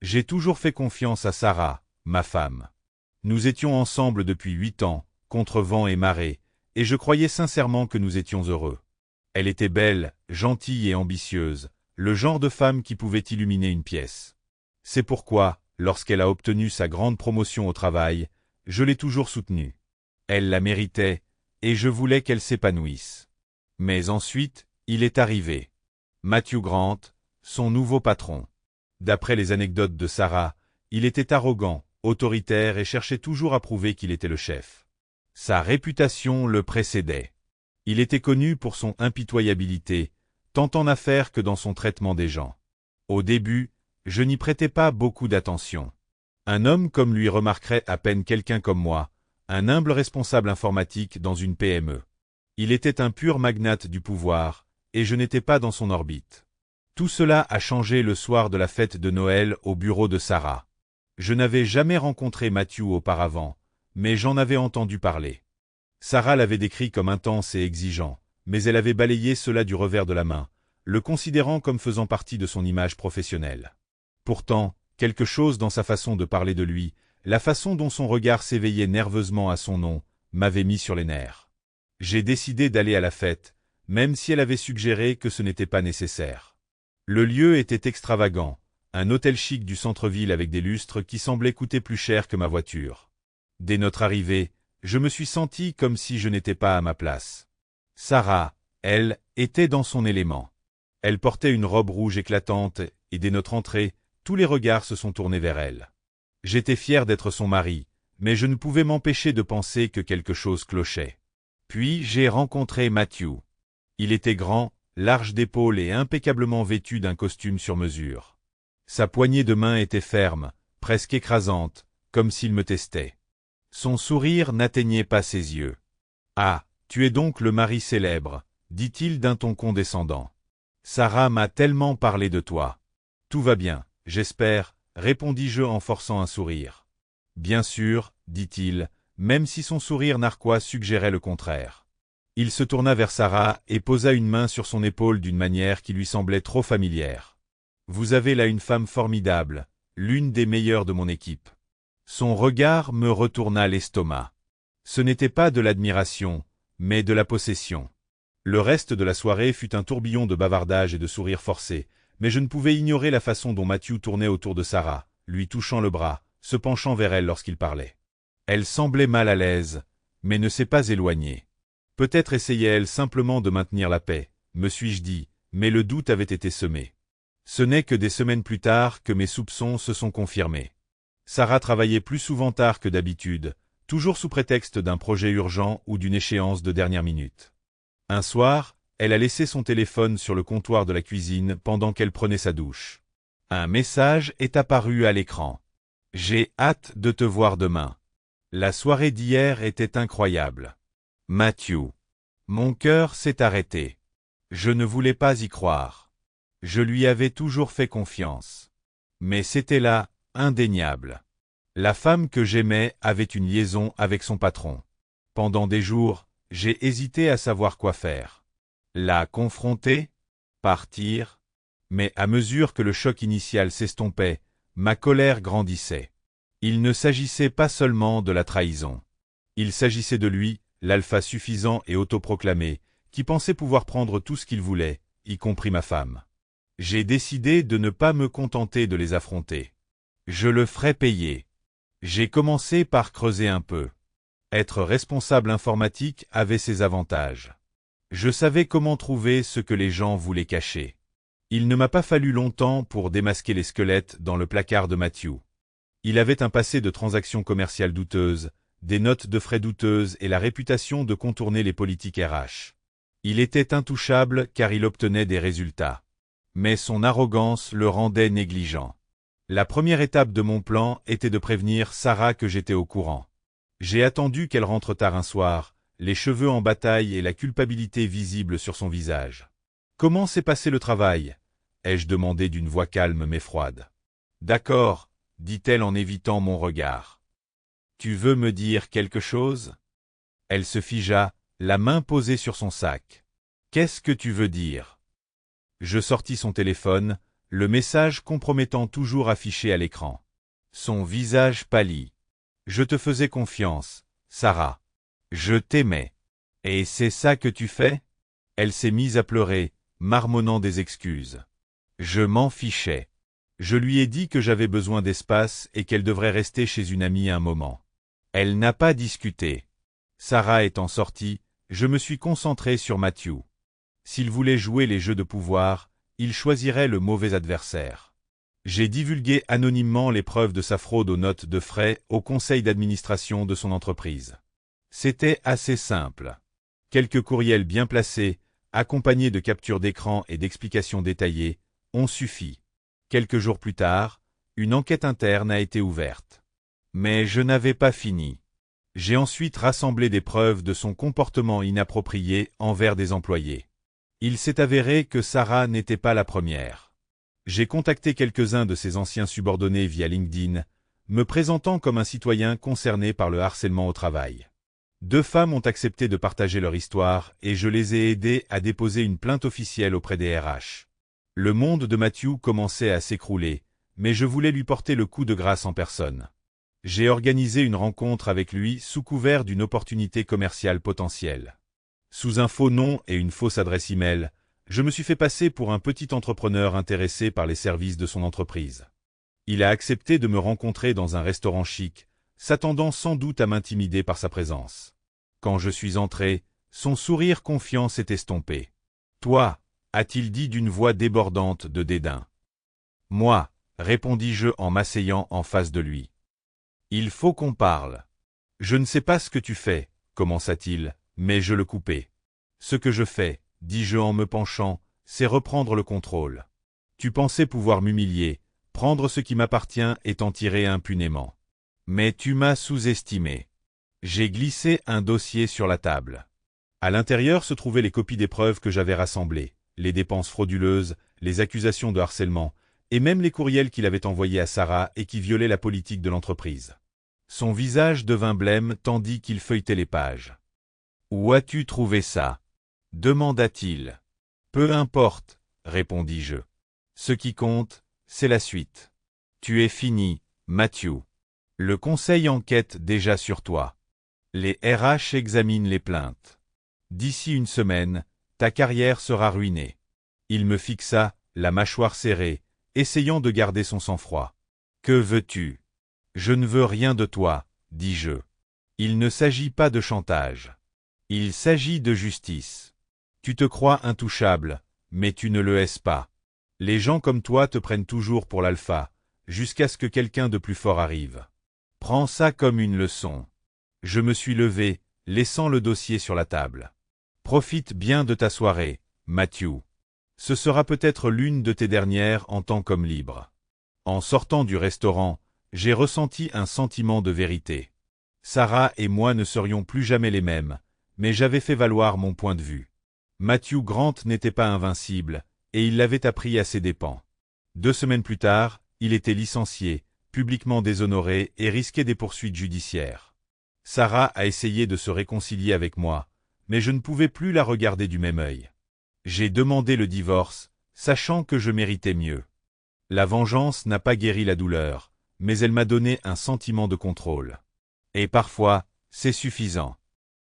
J'ai toujours fait confiance à Sarah, ma femme. Nous étions ensemble depuis 8 ans, contre vent et marée, et je croyais sincèrement que nous étions heureux. Elle était belle, gentille et ambitieuse, le genre de femme qui pouvait illuminer une pièce. C'est pourquoi, lorsqu'elle a obtenu sa grande promotion au travail, je l'ai toujours soutenue. Elle la méritait, et je voulais qu'elle s'épanouisse. Mais ensuite, il est arrivé. Matthew Grant, son nouveau patron. D'après les anecdotes de Sarah, il était arrogant, autoritaire et cherchait toujours à prouver qu'il était le chef. Sa réputation le précédait. Il était connu pour son impitoyabilité, tant en affaires que dans son traitement des gens. Au début, je n'y prêtais pas beaucoup d'attention. Un homme comme lui remarquerait à peine quelqu'un comme moi, un humble responsable informatique dans une PME. Il était un pur magnate du pouvoir, et je n'étais pas dans son orbite. Tout cela a changé le soir de la fête de Noël au bureau de Sarah. Je n'avais jamais rencontré Matthew auparavant, mais j'en avais entendu parler. Sarah l'avait décrit comme intense et exigeant, mais elle avait balayé cela du revers de la main, le considérant comme faisant partie de son image professionnelle. Pourtant, quelque chose dans sa façon de parler de lui, la façon dont son regard s'éveillait nerveusement à son nom, m'avait mis sur les nerfs. J'ai décidé d'aller à la fête, même si elle avait suggéré que ce n'était pas nécessaire. Le lieu était extravagant, un hôtel chic du centre-ville avec des lustres qui semblaient coûter plus cher que ma voiture. Dès notre arrivée, je me suis senti comme si je n'étais pas à ma place. Sarah, elle, était dans son élément. Elle portait une robe rouge éclatante, et dès notre entrée, tous les regards se sont tournés vers elle. J'étais fier d'être son mari, mais je ne pouvais m'empêcher de penser que quelque chose clochait. Puis j'ai rencontré Matthew. Il était grand, large d'épaules et impeccablement vêtu d'un costume sur mesure. Sa poignée de main était ferme, presque écrasante, comme s'il me testait. Son sourire n'atteignait pas ses yeux. « Ah, tu es donc le mari célèbre, » dit-il d'un ton condescendant. « Sarah m'a tellement parlé de toi. »« Tout va bien, j'espère, » répondis-je en forçant un sourire. « Bien sûr, » dit-il, même si son sourire narquois suggérait le contraire. Il se tourna vers Sarah et posa une main sur son épaule d'une manière qui lui semblait trop familière. « Vous avez là une femme formidable, l'une des meilleures de mon équipe. » Son regard me retourna l'estomac. Ce n'était pas de l'admiration, mais de la possession. Le reste de la soirée fut un tourbillon de bavardage et de sourires forcés, mais je ne pouvais ignorer la façon dont Matthew tournait autour de Sarah, lui touchant le bras, se penchant vers elle lorsqu'il parlait. Elle semblait mal à l'aise, mais ne s'est pas éloignée. Peut-être essayait-elle simplement de maintenir la paix, me suis-je dit, mais le doute avait été semé. Ce n'est que des semaines plus tard que mes soupçons se sont confirmés. Sarah travaillait plus souvent tard que d'habitude, toujours sous prétexte d'un projet urgent ou d'une échéance de dernière minute. Un soir, elle a laissé son téléphone sur le comptoir de la cuisine pendant qu'elle prenait sa douche. Un message est apparu à l'écran. « J'ai hâte de te voir demain. La soirée d'hier était incroyable. Matthew. » Mon cœur s'est arrêté. Je ne voulais pas y croire. Je lui avais toujours fait confiance. Mais c'était là, indéniable. La femme que j'aimais avait une liaison avec son patron. Pendant des jours, j'ai hésité à savoir quoi faire. La confronter? Partir? Mais à mesure que le choc initial s'estompait, ma colère grandissait. Il ne s'agissait pas seulement de la trahison. Il s'agissait de lui, l'alpha suffisant et autoproclamé, qui pensait pouvoir prendre tout ce qu'il voulait, y compris ma femme. J'ai décidé de ne pas me contenter de les affronter. Je le ferai payer. J'ai commencé par creuser un peu. Être responsable informatique avait ses avantages. Je savais comment trouver ce que les gens voulaient cacher. Il ne m'a pas fallu longtemps pour démasquer les squelettes dans le placard de Matthew. Il avait un passé de transactions commerciales douteuses, des notes de frais douteuses et la réputation de contourner les politiques RH. Il était intouchable car il obtenait des résultats. Mais son arrogance le rendait négligent. La première étape de mon plan était de prévenir Sarah que j'étais au courant. J'ai attendu qu'elle rentre tard un soir, les cheveux en bataille et la culpabilité visible sur son visage. « Comment s'est passé le travail ?» ai-je demandé d'une voix calme mais froide. « D'accord, » dit-elle en évitant mon regard. « Tu veux me dire quelque chose ?» Elle se figea, la main posée sur son sac. « Qu'est-ce que tu veux dire ?» Je sortis son téléphone, le message compromettant toujours affiché à l'écran. Son visage pâlit. Je te faisais confiance, Sarah. Je t'aimais. Et c'est ça que tu fais? Elle s'est mise à pleurer, marmonnant des excuses. Je m'en fichais. Je lui ai dit que j'avais besoin d'espace et qu'elle devrait rester chez une amie un moment. Elle n'a pas discuté. Sarah étant sortie, je me suis concentré sur Matthew. S'il voulait jouer les jeux de pouvoir, il choisirait le mauvais adversaire. J'ai divulgué anonymement les preuves de sa fraude aux notes de frais au conseil d'administration de son entreprise. C'était assez simple. Quelques courriels bien placés, accompagnés de captures d'écran et d'explications détaillées, ont suffi. Quelques jours plus tard, une enquête interne a été ouverte. Mais je n'avais pas fini. J'ai ensuite rassemblé des preuves de son comportement inapproprié envers des employés. Il s'est avéré que Sarah n'était pas la première. J'ai contacté quelques-uns de ses anciens subordonnés via LinkedIn, me présentant comme un citoyen concerné par le harcèlement au travail. 2 femmes ont accepté de partager leur histoire et je les ai aidées à déposer une plainte officielle auprès des RH. Le monde de Matthew commençait à s'écrouler, mais je voulais lui porter le coup de grâce en personne. J'ai organisé une rencontre avec lui sous couvert d'une opportunité commerciale potentielle. Sous un faux nom et une fausse adresse email, je me suis fait passer pour un petit entrepreneur intéressé par les services de son entreprise. Il a accepté de me rencontrer dans un restaurant chic, s'attendant sans doute à m'intimider par sa présence. Quand je suis entré, son sourire confiant s'est estompé. « Toi » a-t-il dit d'une voix débordante de dédain. « Moi » répondis-je en m'asseyant en face de lui. « Il faut qu'on parle. »« Je ne sais pas ce que tu fais » commença-t-il, mais je le coupai. « Ce que je fais, » dis-je en me penchant, « c'est reprendre le contrôle. Tu pensais pouvoir m'humilier, prendre ce qui m'appartient et t'en tirer impunément. Mais tu m'as sous-estimé. » J'ai glissé un dossier sur la table. À l'intérieur se trouvaient les copies des preuves que j'avais rassemblées, les dépenses frauduleuses, les accusations de harcèlement, et même les courriels qu'il avait envoyés à Sarah et qui violaient la politique de l'entreprise. Son visage devint blême tandis qu'il feuilletait les pages. « Où as-tu trouvé ça ?» demanda-t-il. « Peu importe, » répondis-je. « Ce qui compte, c'est la suite. Tu es fini, Matthew. Le conseil enquête déjà sur toi. Les RH examinent les plaintes. D'ici une semaine, ta carrière sera ruinée. » Il me fixa, la mâchoire serrée, essayant de garder son sang-froid. « Que veux-tu ? » ?»« Je ne veux rien de toi, » dis-je. « Il ne s'agit pas de chantage. Il s'agit de justice. Tu te crois intouchable, mais tu ne le es pas. Les gens comme toi te prennent toujours pour l'alpha, jusqu'à ce que quelqu'un de plus fort arrive. Prends ça comme une leçon. » Je me suis levé, laissant le dossier sur la table. « Profite bien de ta soirée, Matthew. Ce sera peut-être l'une de tes dernières en tant qu'homme libre. » En sortant du restaurant, j'ai ressenti un sentiment de vérité. Sarah et moi ne serions plus jamais les mêmes, mais j'avais fait valoir mon point de vue. Matthew Grant n'était pas invincible, et il l'avait appris à ses dépens. 2 semaines plus tard, il était licencié, publiquement déshonoré et risquait des poursuites judiciaires. Sarah a essayé de se réconcilier avec moi, mais je ne pouvais plus la regarder du même œil. J'ai demandé le divorce, sachant que je méritais mieux. La vengeance n'a pas guéri la douleur, mais elle m'a donné un sentiment de contrôle. Et parfois, c'est suffisant.